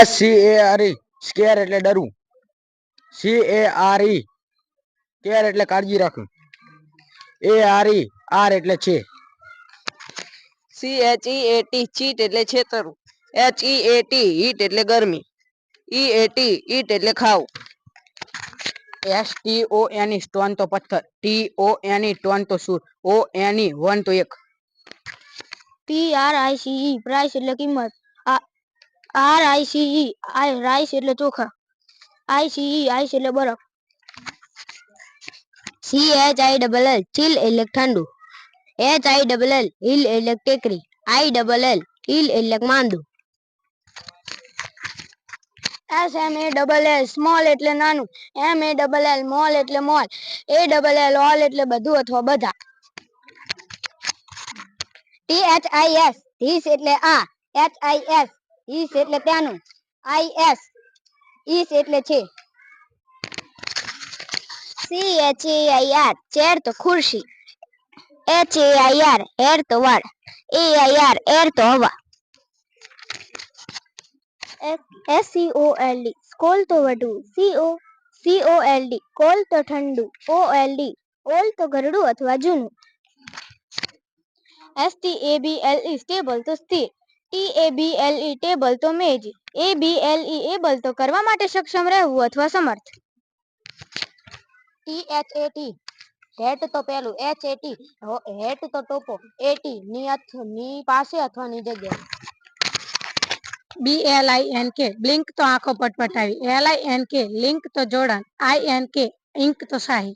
SCARE square એટલે ડરવું. CARE care એટલે કાળજી રાખવું. ARE આર એટલે છે. CHEAT ચીટ એટલે છેતરવું. HEAT હીટ એટલે ગરમી. EAT ઈટ એટલે ખાવું. STONE સ્ટોન તો પથ્થર. TONE ટોન તો સૂર. ONE વન તો એક. PRICE પ્રાઇસ એટલે કિંમત. RICE રાઈસ એટલે ચોખા. ICE આઈસ એટલે બરફ. CHILL ચીલ એટલે ઠંડુ. HILL હિલ એટલે ટેકરી. ILL હિલ એટલે માંદું. SMALL સ્મોલ એટલે નાનું. MALL મોલ એટલે મોલ. ALL ઓલ એટલે બધું અથવા બધા. THIS ધીસ એટલે આ. HIS હિસ એટલે ત્યાંનું. IS ઈસ એટલે છે. CHAIR ચેર તો ખુરશી. HAIR હેર તો વાળ. AIR એર તો હવા. SCOLD સ્કોલ તો વઢવું. COLD કોલ તો ઠંડુ. OLD ઓલ તો ઘરડું અથવા જૂનું. STABLE સ્ટેબલ તો સ્થિર. TABLE ટેબલ તો મેજ. ABLE એબલ તો કરવા માટે સક્ષમ રહેવું અથવા સમર્થ. THAT હેટ તો પેલું. HAT હેટ તો ટોપો. AT ની પાસે અથવા ની જગ્યાએ. BLINK બ્લિંક તો આંખો પટપટાવી. LINK લિંક તો જોડાણ. INK ઇંક તો શાહી.